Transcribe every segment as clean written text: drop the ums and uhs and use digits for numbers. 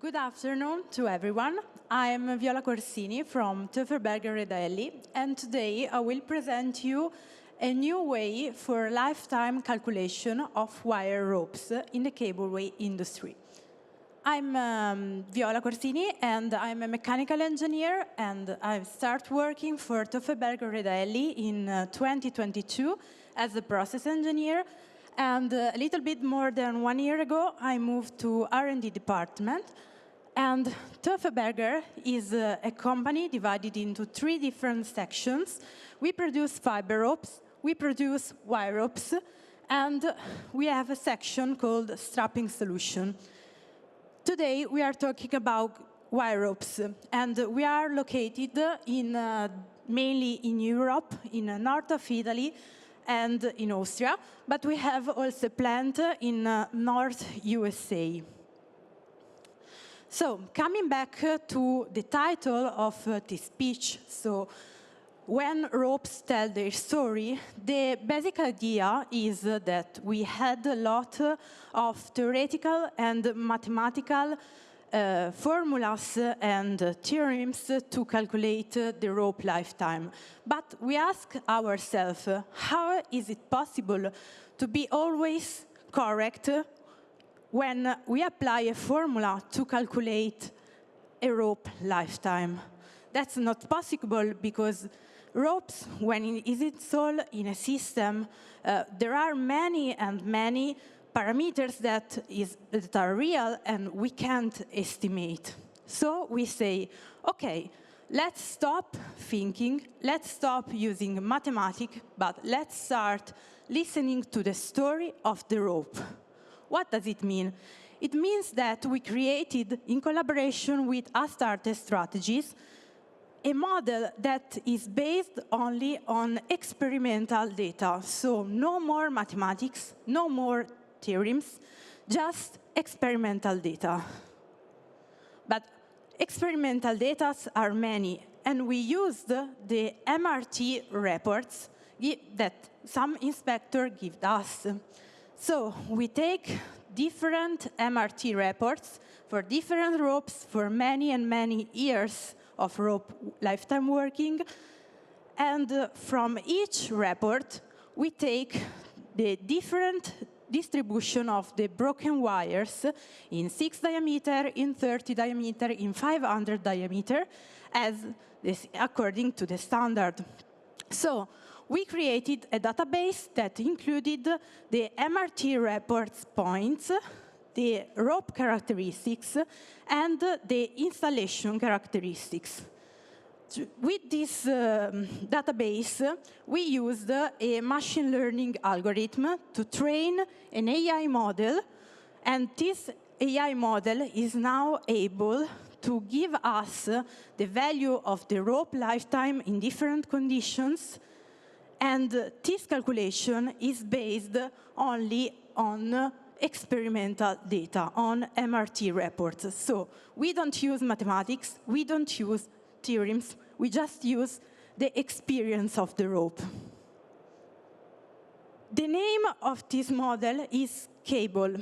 Good afternoon to everyone. I'm Viola Corsini from Töfferberger Redaelli, and today I will present you a new way for lifetime calculation of wire ropes in the cableway industry. I'm Viola Corsini, and I'm a mechanical engineer, and I started working for Töfferberger Redaelli in 2022 as a process engineer, and a little bit more than 1 year ago, I moved to R&D department. And Töfferberger is a company divided into 3 different sections. We produce fiber ropes, we produce wire ropes, and we have a section called strapping solution. Today, we are talking about wire ropes, and we are located in mainly in Europe, in the north of Italy, and in Austria, but we have also a plant in North USA. So, coming back to the title of this speech, so when ropes tell their story, the basic idea is that we had a lot of theoretical and mathematical formulas and theorems to calculate the rope lifetime. But we ask ourselves, how is it possible to be always correct when we apply a formula to calculate a rope lifetime? That's not possible because ropes, when it is installed in a system, there are many and many parameters that are real and we can't estimate. So we say, okay, let's stop thinking, let's stop using mathematics, but let's start listening to the story of the rope. What does it mean? It means that we created, in collaboration with Astarte Strategies, a model that is based only on experimental data. So no more mathematics, no more theorems, just experimental data. But experimental data are many, and we used the MRT reports that some inspector give us. So we take different MRT reports for different ropes for many and many years of rope lifetime working. And from each report, we take the different distribution of the broken wires in 6 diameter, in 30 diameter, in 500 diameter, as this, according to the standard. So we created a database that included the MRT reports points, the rope characteristics, and the installation characteristics. With this database, we used a machine learning algorithm to train an AI model, and this AI model is now able to give us the value of the rope lifetime in different conditions, and this calculation is based only on experimental data, on MRT reports. So we don't use mathematics, we don't use theorems, we just use the experience of the rope. The name of this model is Cable.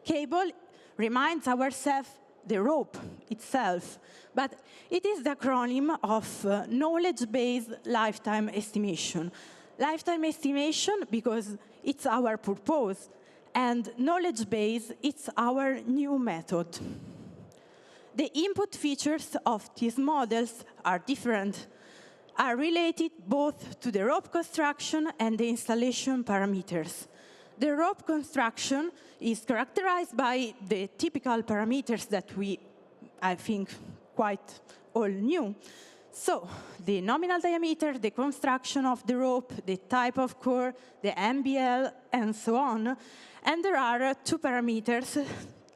Cable reminds ourselves the rope itself, but it is the acronym of knowledge-based lifetime estimation. Lifetime estimation because it's our purpose, and knowledge-based, it's our new method. The input features of these models are different, are related both to the rope construction and the installation parameters. The rope construction is characterized by the typical parameters that we, I think, quite all knew. So, the nominal diameter, the construction of the rope, the type of core, the MBL, and so on. And there are 2 parameters,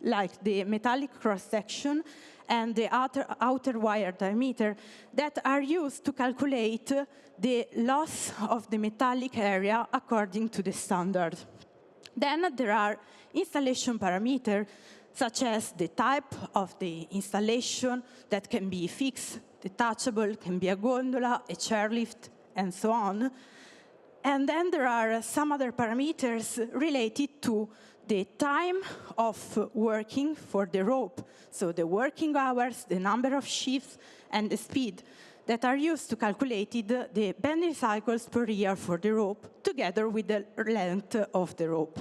like the metallic cross-section and the outer wire diameter, that are used to calculate the loss of the metallic area according to the standard. Then there are installation parameters, such as the type of the installation that can be fixed, detachable, can be a gondola, a chairlift, and so on. And then there are some other parameters related to the time of working for the rope. So the working hours, the number of shifts, and the speed that are used to calculate the bending cycles per year for the rope, together with the length of the rope.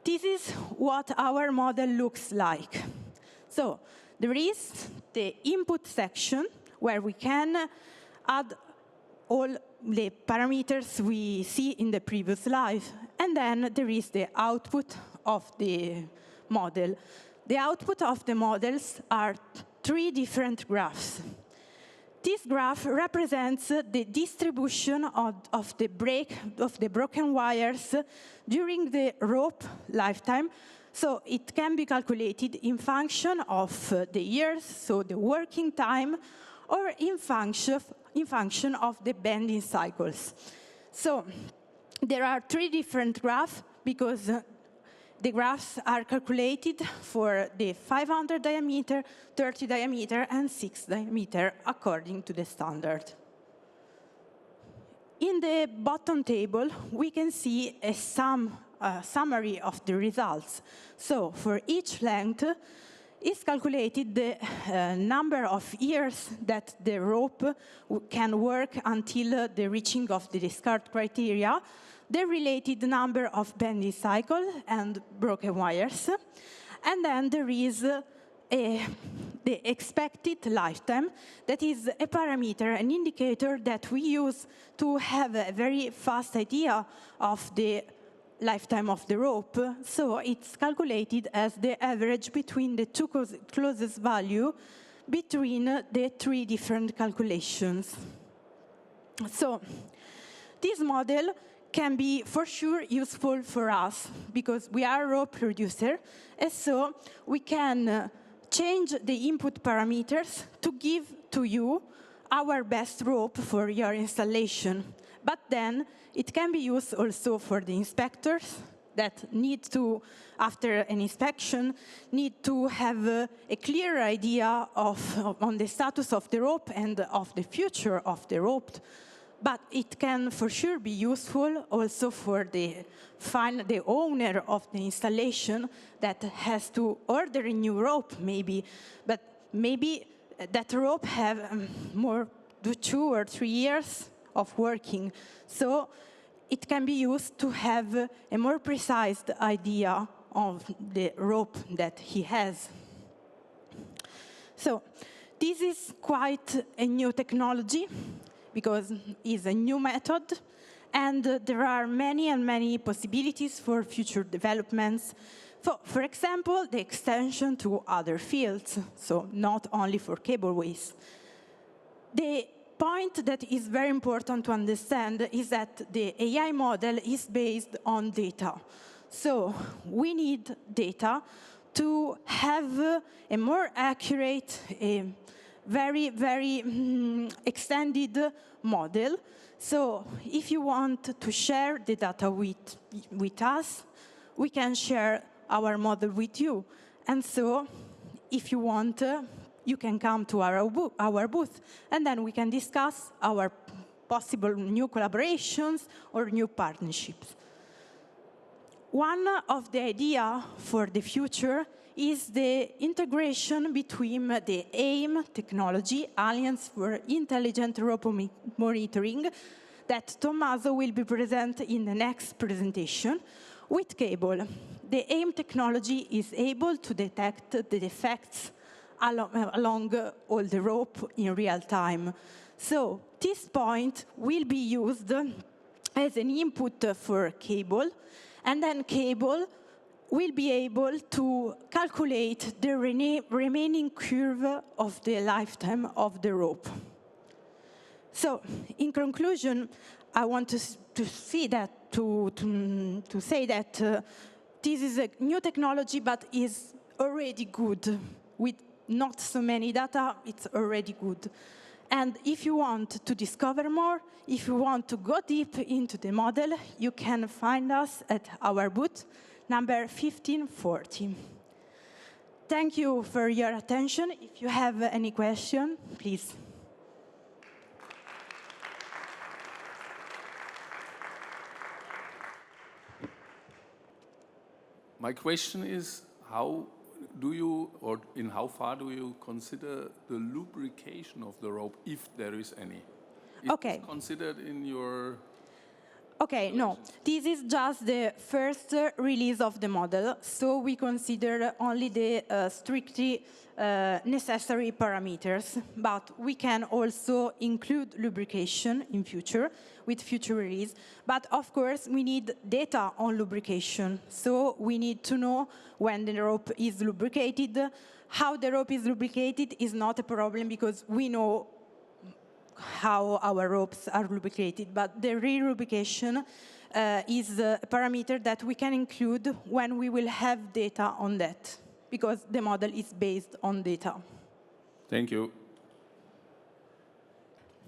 This is what our model looks like. So there is the input section, where we can add all the parameters we see in the previous slide. And then there is the output of the model. The output of the models are 3 different graphs. This graph represents the distribution of the broken wires during the rope lifetime. So it can be calculated in function of the years, so the working time, or in function of the bending cycles. So there are 3 different graphs, because the graphs are calculated for the 500 diameter, 30 diameter, and 6 diameter, according to the standard. In the bottom table, we can see a summary of the results. So for each length, is calculated the number of years that the rope can work until the reaching of the discard criteria, the related number of bending cycles and broken wires, and then there is the expected lifetime. That is a parameter, an indicator that we use to have a very fast idea of the lifetime of the rope. So it's calculated as the average between the 2 closest values between the 3 different calculations. So this model can be for sure useful for us, because we are a rope producer, and so we can change the input parameters to give to you our best rope for your installation. But then it can be used also for the inspectors that need to, after an inspection, need to have a clear idea on the status of the rope and of the future of the rope. But it can for sure be useful also for the owner of the installation that has to order a new rope, maybe. But maybe that rope have more 2 or 3 years of working. So it can be used to have a more precise idea of the rope that he has. So this is quite a new technology, because it's a new method, and there are many possibilities for future developments. For example, the extension to other fields, so not only for cableways. The point that is very important to understand is that the AI model is based on data. So we need data to have a more accurate, very extended model. So if you want to share the data with us, we can share our model with you. And so if you want, you can come to our booth, and then we can discuss our possible new collaborations or new partnerships. One of the ideas for the future is the integration between the AIM technology, Alliance for Intelligent Rope Monitoring, that Tommaso will be present in the next presentation, with cable. The AIM technology is able to detect the defects along all the rope in real time. So this point will be used as an input for cable, and then cable will be able to calculate the remaining curve of the lifetime of the rope. So, in conclusion, I want to say that this is a new technology, but is already good. With not so many data, it's already good. And if you want to discover more, if you want to go deep into the model, you can find us at our booth, number 1540. Thank you for your attention. If you have any question, please. My question is, how do you, or in how far do you consider the lubrication of the rope, if there is any? Is Okay. it considered in your... Okay, no, this is just the first release of the model, so we consider only the strictly necessary parameters, but we can also include lubrication in future, with future release. But of course, we need data on lubrication, so we need to know when the rope is lubricated. How the rope is lubricated is not a problem, because we know how our ropes are lubricated, but the re-lubrication is a parameter that we can include when we will have data on that, because the model is based on data. Thank you.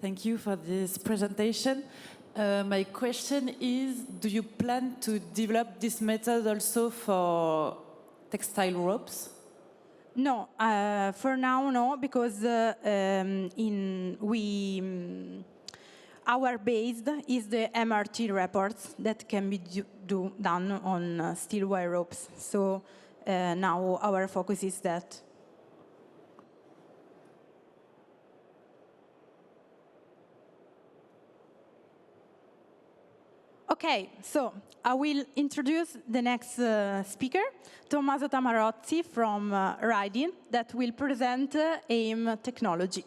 Thank you for this presentation. My question is, do you plan to develop this method also for textile ropes? No, for now, no, because our base is the MRT reports that can be done on steel wire ropes. So now our focus is that. Okay, so I will introduce the next speaker, Tommaso Tamarozzi from Riding, that will present AIM technology.